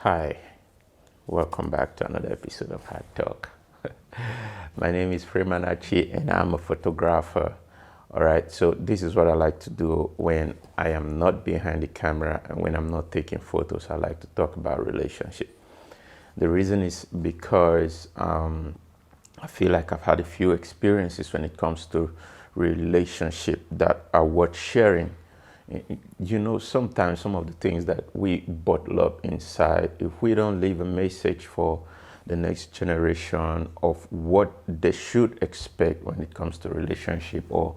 Hi, welcome back to another episode of Hard Talk. My name is Freeman Achi and I'm a photographer. All right, so this is what I like to do when I am not behind the camera and when I'm not taking photos. I like to talk about relationship. The reason is because I feel like I've had a few experiences when it comes to relationship that are worth sharing. You know, sometimes some of the things that we bottle up inside, if we don't leave a message for the next generation of what they should expect when it comes to relationship or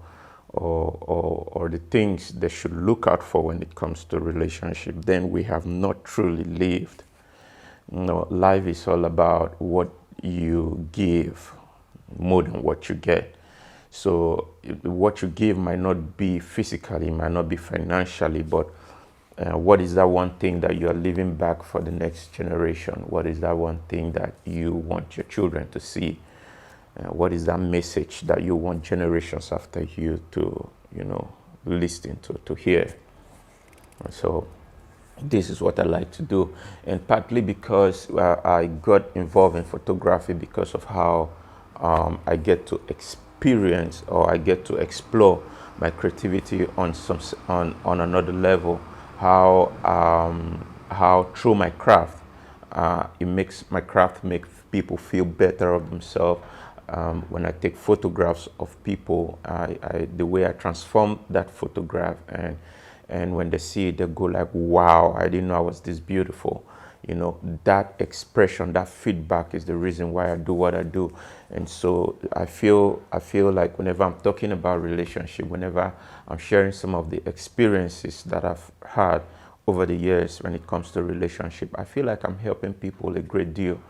the things they should look out for when it comes to relationship, then we have not truly lived. You know, life is all about what you give more than what you get. So what you give might not be physically, might not be financially, but what is that one thing that you are leaving back for the next generation? What is that one thing that you want your children to see? What is that message that you want generations after you to, listen to hear? So this is what I like to do, and partly because I got involved in photography because of how I get to experience or I get to explore my creativity on on another level. How through my craft, it makes my craft make people feel better of themselves. When I take photographs of people, the way I transform that photograph, and when they see it, they go like, "Wow, I didn't know I was this beautiful." You know, that expression, that feedback is the reason why I do what I do. And so I feel like whenever I'm talking about relationship, whenever I'm sharing some of the experiences that I've had over the years when it comes to relationship, I feel like I'm helping people a great deal.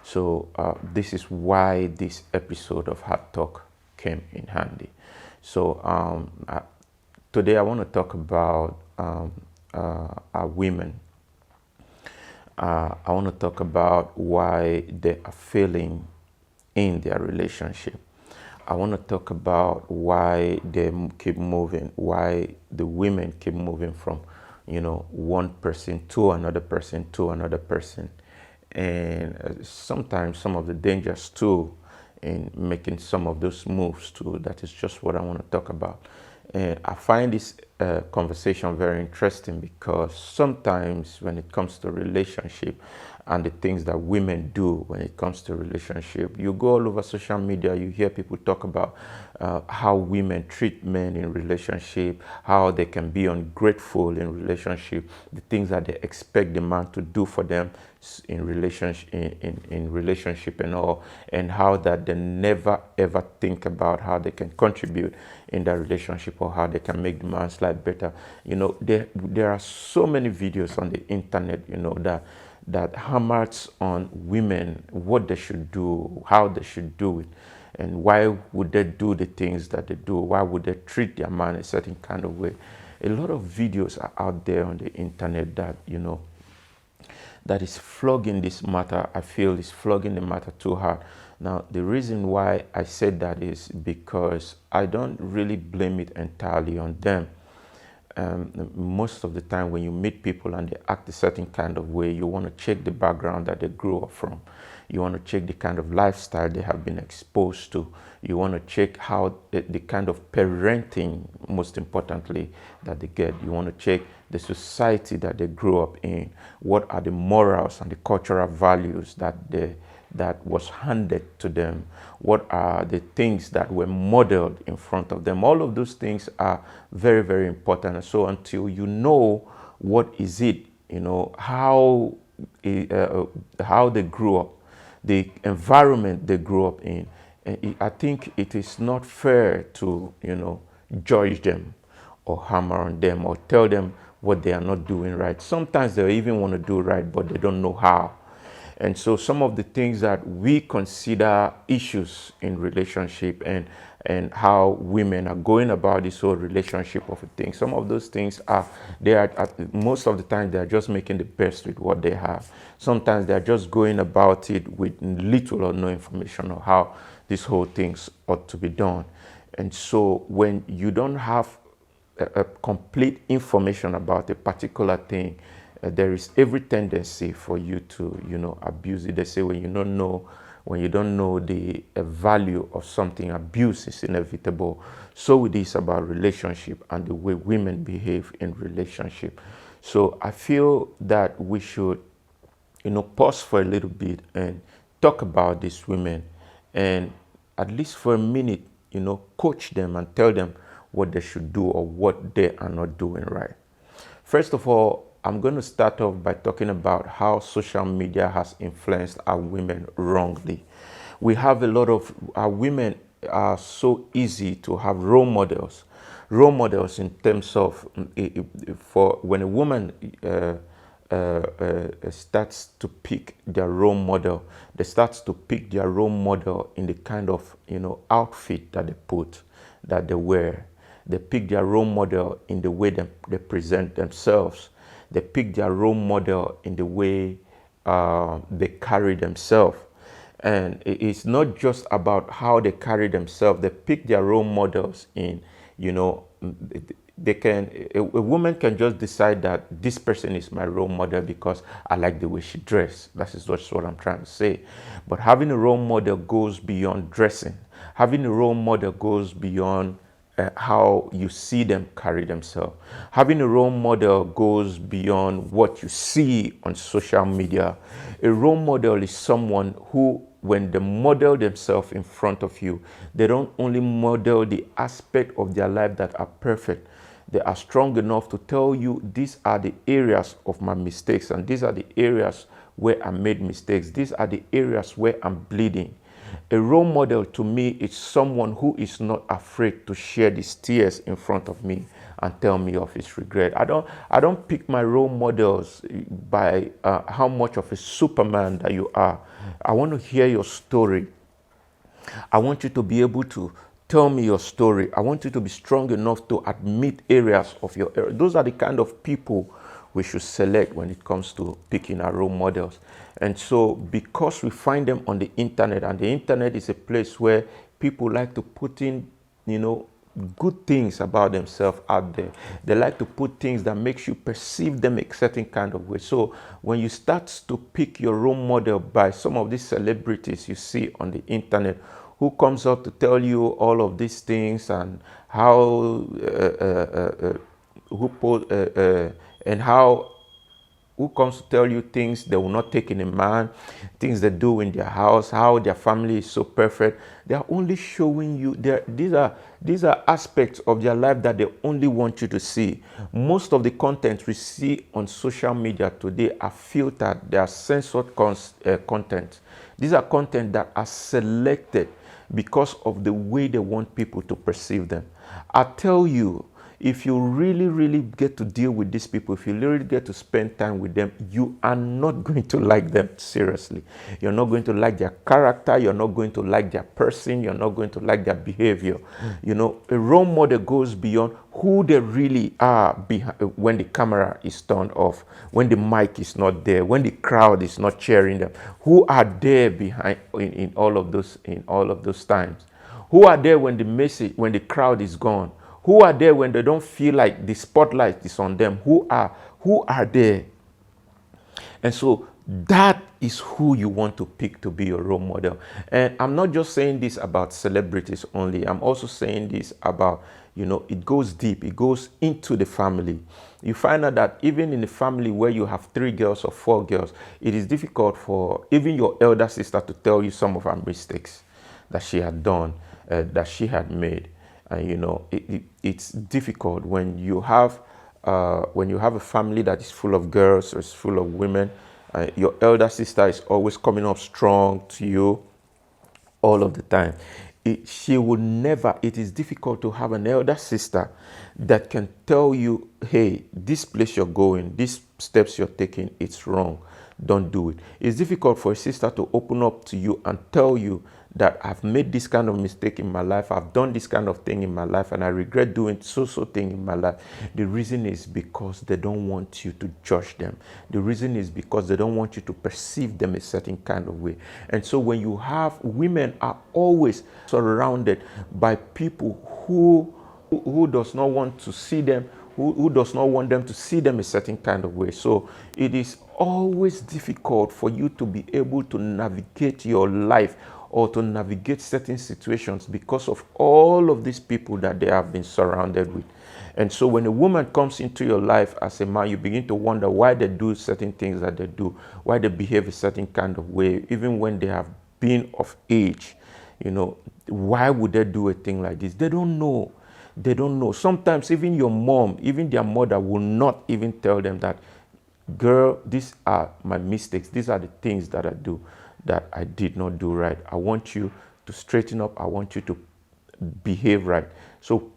So this is why this episode of Hard Talk came in handy. So today I want to talk about women. I want to talk about why they are failing in their relationship. I want to talk about why they keep moving, why the women keep moving from, one person to another person to another person. And sometimes some of the dangers too in making some of those moves too. That is just what I want to talk about. And I find this conversation very interesting because sometimes when it comes to relationship and the things that women do when it comes to relationship, you go all over social media, you hear people talk about how women treat men in relationship, how they can be ungrateful in relationship, the things that they expect the man to do for them in relationship and all, and how that they never ever think about how they can contribute in that relationship or how they can make the man's life better. There are so many videos on the internet, that hammers on women, what they should do, how they should do it, and why would they do the things that they do, why would they treat their man a certain kind of way. A lot of videos are out there on the internet that that is flogging this matter. I feel is flogging the matter too hard. Now, the reason why I said that is because I don't really blame it entirely on them. Most of the time when you meet people and they act a certain kind of way, you want to check the background that they grew up from. You want to check the kind of lifestyle they have been exposed to. You want to check how the kind of parenting, most importantly, that they get. You want to check the society that they grew up in. What are the morals and the cultural values that was handed to them? What are the things that were modeled in front of them? All of those things are very, very important. And so until you know what is it, how they grew up, the environment they grew up in, I think it is not fair to, judge them or hammer on them or tell them what they are not doing right. Sometimes they even want to do right, but they don't know how. And so some of the things that we consider issues in relationship and how women are going about this whole relationship of a thing, some of those things most of the time they are just making the best with what they have. Sometimes they are just going about it with little or no information on how this whole thing ought to be done. And so when you don't have a complete information about a particular thing, there is every tendency for you to, abuse it. They say when you don't know the value of something, abuse is inevitable. So it is about relationship and the way women behave in relationship. So I feel that we should, pause for a little bit and talk about these women, and at least for a minute, coach them and tell them what they should do or what they are not doing right. First of all, I'm going to start off by talking about how social media has influenced our women wrongly. We have a lot of our women are so easy to have role models. Role models in terms of for when a woman starts to pick their role model, they start to pick their role model in the kind of outfit that they put, that they wear. They pick their role model in the way they present themselves. They pick their role model in the way they carry themselves. And it's not just about how they carry themselves. They pick their role models in, they can, a woman can just decide that this person is my role model because I like the way she dresses. That is just what I'm trying to say. But having a role model goes beyond dressing. Having a role model goes beyond how you see them carry themselves. Having a role model goes beyond what you see on social media. A role model is someone who, when they model themselves in front of you, they don't only model the aspect of their life that are perfect. They are strong enough to tell you, these are the areas of my mistakes, and these are the areas where I made mistakes. These are the areas where I'm bleeding. A role model to me is someone who is not afraid to share these tears in front of me and tell me of his regret. I don't pick my role models by how much of a Superman that you are. I want to hear your story. I want you to be able to tell me your story. I want you to be strong enough to admit areas of your error. Those are the kind of people we should select when it comes to picking our role models. And so because we find them on the internet, and the internet is a place where people like to put in, good things about themselves out there. They like to put things that makes you perceive them a certain kind of way. So when you start to pick your role model by some of these celebrities you see on the internet, who comes up to tell you all of these things and how who comes to tell you things they will not take in a man, things they do in their house, how their family is so perfect. They are only showing you, these are aspects of their life that they only want you to see. Most of the content we see on social media today are filtered. They are censored content. These are content that are selected because of the way they want people to perceive them. I tell you, if you really, really get to deal with these people, if you really get to spend time with them, you are not going to like them seriously. You're not going to like their character. You're not going to like their person. You're not going to like their behavior. A role model goes beyond who they really are when the camera is turned off, when the mic is not there, when the crowd is not cheering them. Who are there behind in all of those times? Who are there when the crowd is gone? Who are there when they don't feel like the spotlight is on them? Who are there? And so that is who you want to pick to be your role model. And I'm not just saying this about celebrities only. I'm also saying this about, it goes deep. It goes into the family. You find out that even in the family where you have 3 girls or 4 girls, it is difficult for even your elder sister to tell you some of her mistakes that she had done, that she had made. It's difficult when you have a family that is full of girls or is full of women. Your elder sister is always coming up strong to you all of the time. She would never, it is difficult to have an elder sister that can tell you, hey, this place you're going, these steps you're taking, it's wrong. Don't do it. It's difficult for a sister to open up to you and tell you that I've made this kind of mistake in my life, I've done this kind of thing in my life, and I regret doing so thing in my life. The reason is because they don't want you to judge them. The reason is because they don't want you to perceive them a certain kind of way. And so when you have, women are always surrounded by people who does not want to see them, who does not want them to see them a certain kind of way. So it is always difficult for you to be able to navigate your life or to navigate certain situations because of all of these people that they have been surrounded with. And so when a woman comes into your life as a man, you begin to wonder why they do certain things that they do, why they behave a certain kind of way, even when they have been of age. Why would they do a thing like this? They don't know. They don't know. Sometimes even your mom, even their mother will not even tell them that, girl, these are my mistakes. These are the things that I do that I did not do right. I want you to straighten up. I want you to behave right. So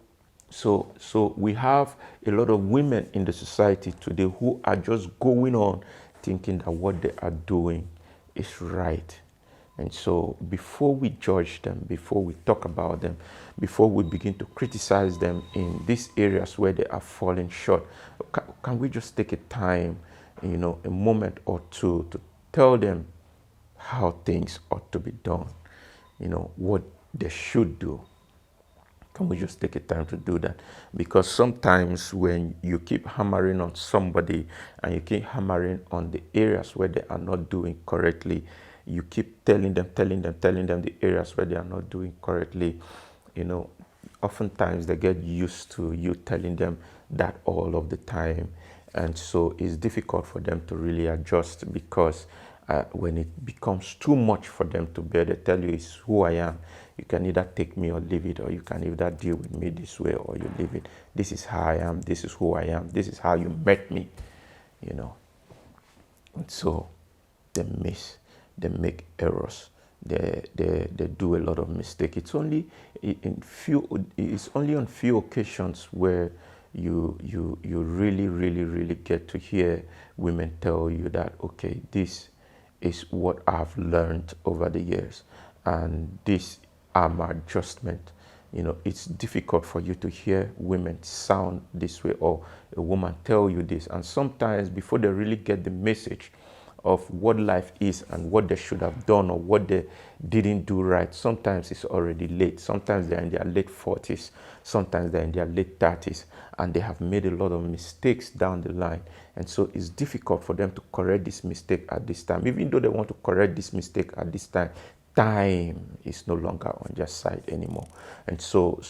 we have a lot of women in the society today who are just going on thinking that what they are doing is right. And so before we judge them, before we talk about them, before we begin to criticize them in these areas where they are falling short, can we just take a time, a moment or two to tell them how things ought to be done, what they should do? Can we just take a time to do that? Because sometimes when you keep hammering on somebody and you keep hammering on the areas where they are not doing correctly, you keep telling them the areas where they are not doing correctly, oftentimes they get used to you telling them that all of the time. And so it's difficult for them to really adjust because when it becomes too much for them to bear, they tell you it's who I am. You can either take me or leave it, or you can either deal with me this way or you leave it. This is how I am. This is who I am. This is how you met me, And so they miss, they make errors. They do a lot of mistakes. It's only on few occasions where you really, really, really get to hear women tell you that, okay, this is what I've learned over the years, and this are my adjustment. It's difficult for you to hear women sound this way or a woman tell you this. And sometimes before they really get the message of what life is and what they should have done or what they didn't do right, sometimes it's already late. Sometimes they're in their late 40s, sometimes they're in their late 30s, and they have made a lot of mistakes down the line. And so it's difficult for them to correct this mistake at this time. Even though they want to correct this mistake at this time is no longer on their side anymore. And so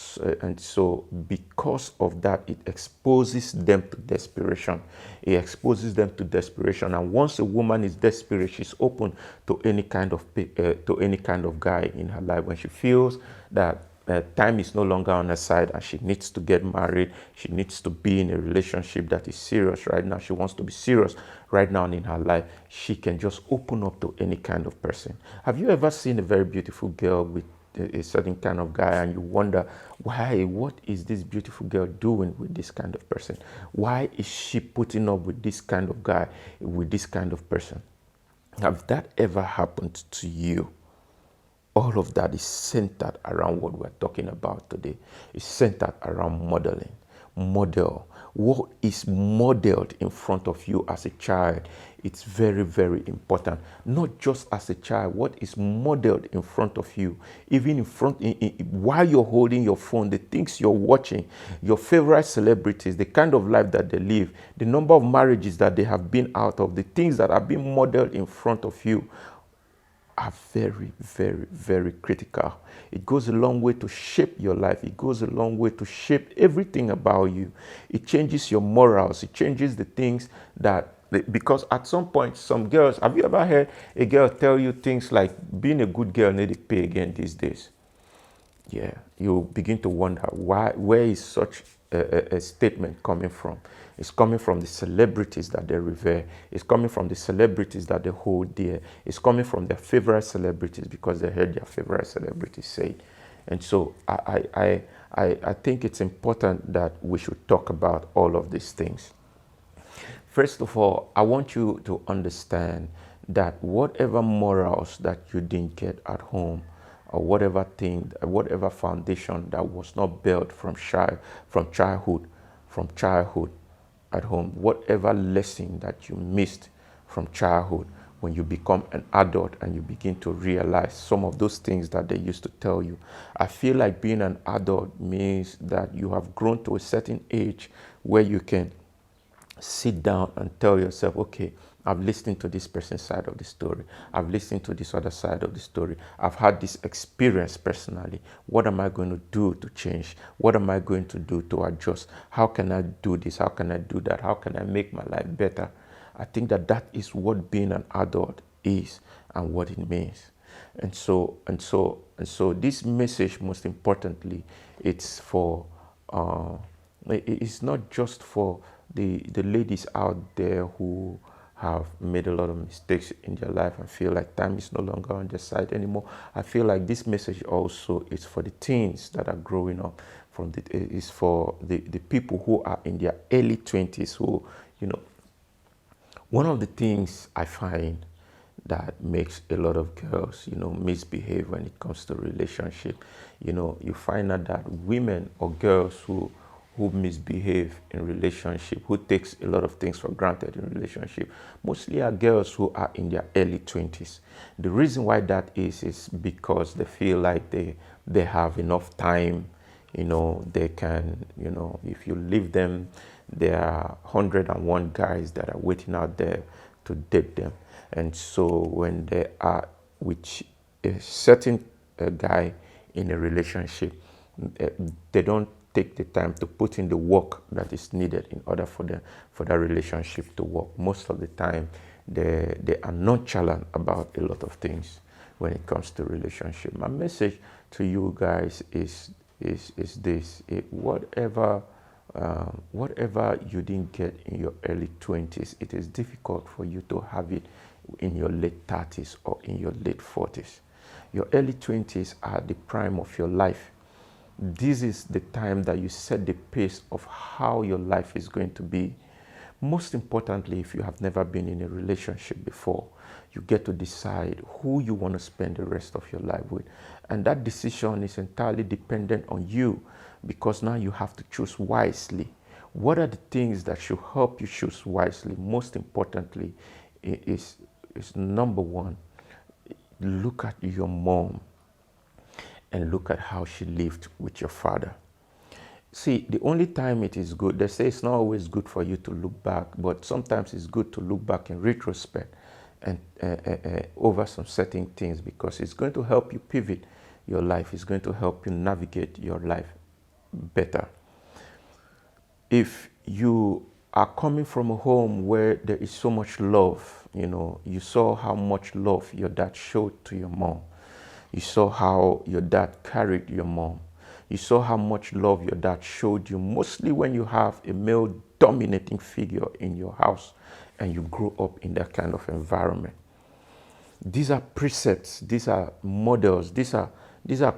because of that, it exposes them to desperation. It exposes them to desperation. And once a woman is desperate, she's open to any kind of guy in her life. When she feels that time is no longer on her side and she needs to get married, she needs to be in a relationship that is serious right now, she wants to be serious right now in her life, she can just open up to any kind of person. Have you ever seen a very beautiful girl with a certain kind of guy and you wonder, what is this beautiful girl doing with this kind of person? Why is she putting up with this kind of guy, with this kind of person? Have that ever happened to you? All of that is centered around what we're talking about today. It's centered around modeling. Model. What is modeled in front of you as a child? It's very, very important. Not just as a child, what is modeled in front of you, even while you're holding your phone, the things you're watching, your favorite celebrities, the kind of life that they live, the number of marriages that they have been out of, the things that are being modeled in front of you are very, very, very critical. It goes a long way to shape your life. It goes a long way to shape everything about you. It changes your morals. It changes the things because at some point, some girls, have you ever heard a girl tell you things like, being a good girl need to pay again these days? Yeah, you begin to wonder where is such a statement coming from? It's coming from the celebrities that they revere. It's coming from the celebrities that they hold dear. It's coming from their favorite celebrities because they heard their favorite celebrities say it. And so I think it's important that we should talk about all of these things. First of all, I want you to understand that whatever morals that you didn't get at home, or whatever foundation that was not built from childhood at home, whatever lesson that you missed from childhood, when you become an adult and you begin to realize some of those things that they used to tell you. I feel like being an adult means that you have grown to a certain age where you can sit down and tell yourself, okay, I've listened to this person's side of the story. I've listened to this other side of the story. I've had this experience personally. What am I going to do to change? What am I going to do to adjust? How can I do this? How can I do that? How can I make my life better? I think that that is what being an adult is and what it means. And so this message, most importantly, it's for it's not just for the ladies out there who have made a lot of mistakes in their life and feel like time is no longer on their side anymore. I feel like this message also is for the teens that are growing up, is for the people who are in their early 20s who, you know, one of the things I find that makes a lot of girls, you know, misbehave when it comes to relationship. You know, you find out that women or girls who misbehave in relationship, who takes a lot of things for granted in relationship, mostly are girls who are in their early 20s. The reason why that is because they feel like they have enough time. You know, they can, you know, if you leave them, there are 101 guys that are waiting out there to date them. And so when they are with a certain guy in a relationship, they don't take the time to put in the work that is needed in order for that relationship to work. Most of the time, they are nonchalant about a lot of things when it comes to relationship. My message to you guys is this: whatever you didn't get in your early 20s, it is difficult for you to have it in your late 30s or in your late 40s. Your early 20s are the prime of your life. This is the time that you set the pace of how your life is going to be. Most importantly, if you have never been in a relationship before, you get to decide who you want to spend the rest of your life with. And that decision is entirely dependent on you, because now you have to choose wisely. What are the things that should help you choose wisely? Most importantly, is number one, look at your mom and look at how she lived with your father. See, the only time it is good, they say it's not always good for you to look back, but sometimes it's good to look back in retrospect and over some certain things, because it's going to help you pivot your life. It's going to help you navigate your life better. If you are coming from a home where there is so much love, you know, you saw how much love your dad showed to your mom. You saw how your dad carried your mom. You saw how much love your dad showed you, mostly when you have a male dominating figure in your house and you grow up in that kind of environment. These are precepts, these are models, these are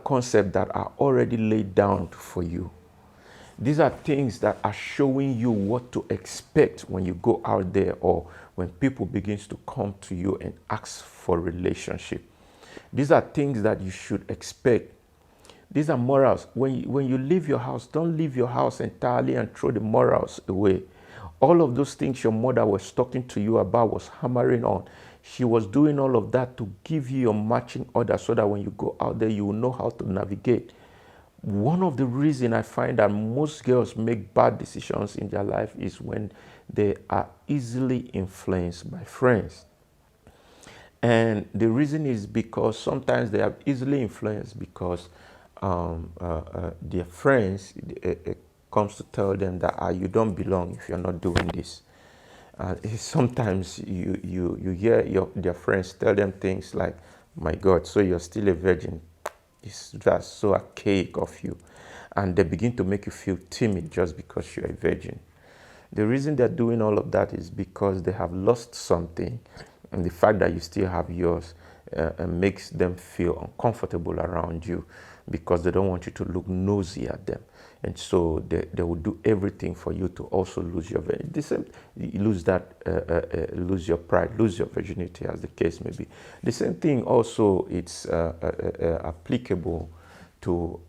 concepts that are already laid down for you. These are things that are showing you what to expect when you go out there, or when people begins to come to you and ask for a relationship. These are things that you should expect. These are morals. When you leave your house, don't leave your house entirely and throw the morals away. All of those things your mother was talking to you about, was hammering on. She was doing all of that to give you your matching order, so that when you go out there, you will know how to navigate. One of the reasons I find that most girls make bad decisions in their life is when they are easily influenced by friends. And the reason is because sometimes they are easily influenced because their friends comes to tell them that you don't belong if you're not doing this. Sometimes you hear their friends tell them things like, "My God, so you're still a virgin? It's just so archaic of you." And they begin to make you feel timid just because you're a virgin. The reason they're doing all of that is because they have lost something, and the fact that you still have yours makes them feel uncomfortable around you, because they don't want you to look nosy at them. And so they will do everything for you to also lose your lose your pride, lose your virginity, as the case may be. The same thing also, it's applicable to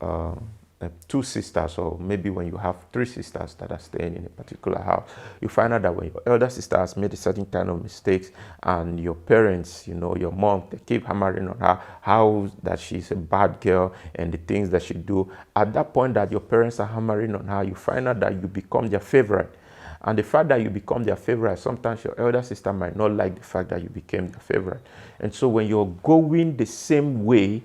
two sisters, or maybe when you have three sisters that are staying in a particular house, you find out that when your elder sister has made a certain kind of mistakes, and your parents, your mom, they keep hammering on her how that she's a bad girl and the things that she do. At that point that your parents are hammering on her, you find out that you become their favorite. And the fact that you become their favorite, sometimes your elder sister might not like the fact that you became their favorite. And so when you're going the same way,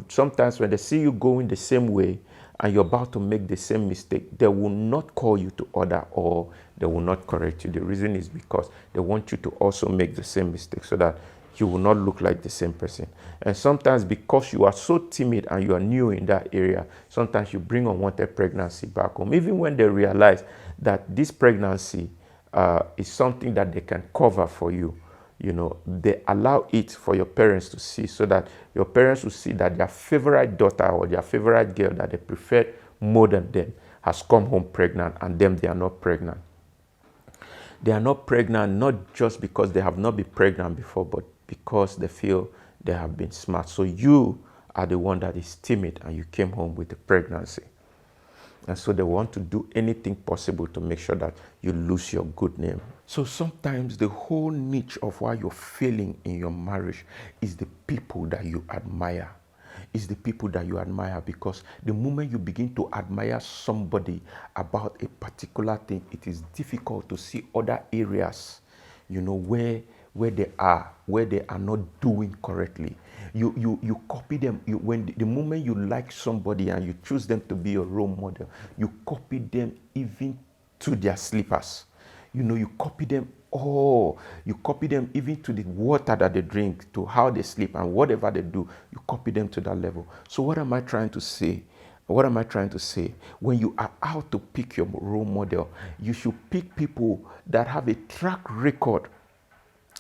sometimes when they see you going the same way and you're about to make the same mistake, they will not call you to order, or they will not correct you. The reason is because they want you to also make the same mistake so that you will not look like the same person. And sometimes because you are so timid and you are new in that area, sometimes you bring unwanted pregnancy back home, even when they realize that this pregnancy is something that they can cover for you. They allow it for your parents to see, so that your parents will see that their favorite daughter or their favorite girl that they preferred more than them has come home pregnant, and them, they are not pregnant. They are not pregnant not just because they have not been pregnant before, but because they feel they have been smart. So you are the one that is timid and you came home with a pregnancy. And so they want to do anything possible to make sure that you lose your good name. So sometimes the whole niche of why you're failing in your marriage is the people that you admire. Is the people that you admire, because the moment you begin to admire somebody about a particular thing, it is difficult to see other areas, where they are not doing correctly. You copy them. The moment you like somebody and you choose them to be your role model, you copy them even to their slippers. You copy them. Oh, you copy them even to the water that they drink, to how they sleep, and whatever they do, you copy them to that level. So what am I trying to say? What am I trying to say? When you are out to pick your role model, you should pick people that have a track record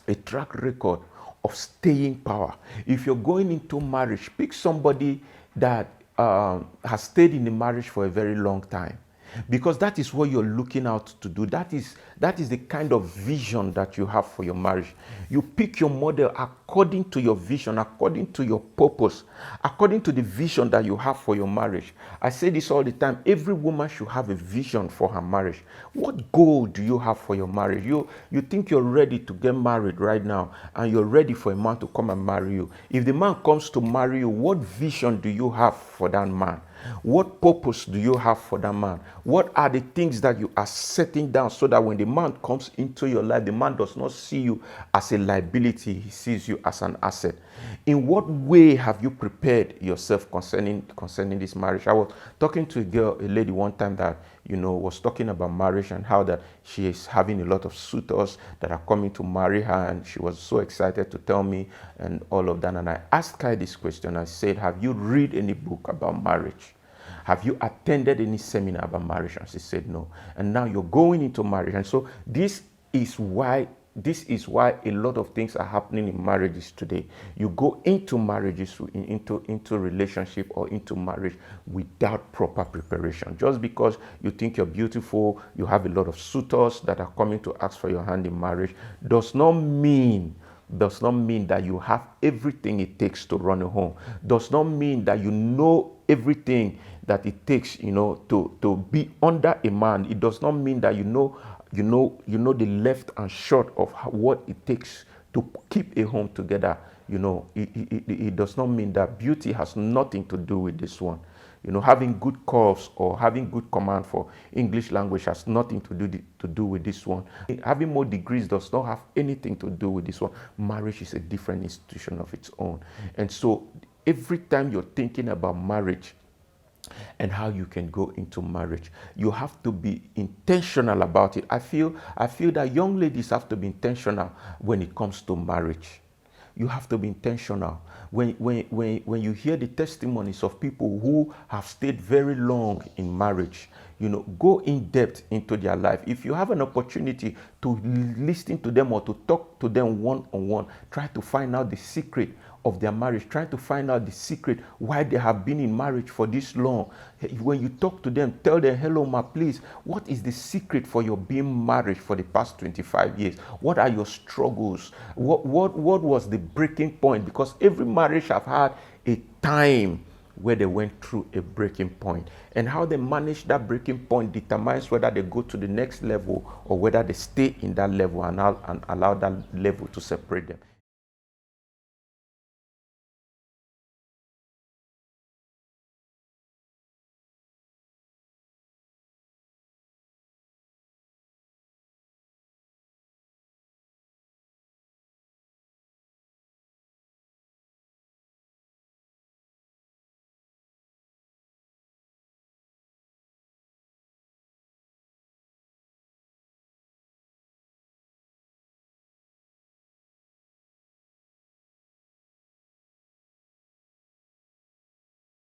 of staying power. If you're going into marriage, pick somebody that has stayed in the marriage for a very long time, because that is what you're looking out to do. That is the kind of vision that you have for your marriage. You pick your model according to your vision, according to your purpose, according to the vision that you have for your marriage. I say this all the time. Every woman should have a vision for her marriage. What goal do you have for your marriage? You think you're ready to get married right now, and you're ready for a man to come and marry you. If the man comes to marry you, what vision do you have for that man? What purpose do you have for that man? What are the things that you are setting down, so that when the man comes into your life, the man does not see you as a liability, he sees you as an asset? In what way have you prepared yourself concerning this marriage? I was talking to a lady one time that was talking about marriage, and how that she is having a lot of suitors that are coming to marry her, and she was so excited to tell me and all of that. And I asked her this question. I said, have you read any book about marriage? Have you attended any seminar about marriage? And she said no. And now you're going into marriage. And so this is why a lot of things are happening in marriages today. You go into marriages, into relationship or into marriage without proper preparation. Just because you think you're beautiful, you have a lot of suitors that are coming to ask for your hand in marriage, does not mean that you have everything it takes to run a home. Does not mean that you know everything that it takes, to be under a man. It does not mean that you know the left and short of what it takes to keep a home together. It does not mean that beauty has nothing to do with this one. Having good curves or having good command for English language has nothing to do with this one. Having more degrees does not have anything to do with this one. Marriage is a different institution of its own. And so every time you're thinking about marriage and how you can go into marriage, you have to be intentional about it. I feel that young ladies have to be intentional when it comes to marriage. You have to be intentional. When you hear the testimonies of people who have stayed very long in marriage, go in depth into their life. If you have an opportunity to listen to them or to talk to them one-on-one, try to find out the secret of their marriage, trying to find out the secret why they have been in marriage for this long. When you talk to them, tell them, hello ma, please, what is the secret for your being married for the past 25 years? What are your struggles? What was the breaking point? Because every marriage have had a time where they went through a breaking point. And how they manage that breaking point determines whether they go to the next level or whether they stay in that level and allow that level to separate them.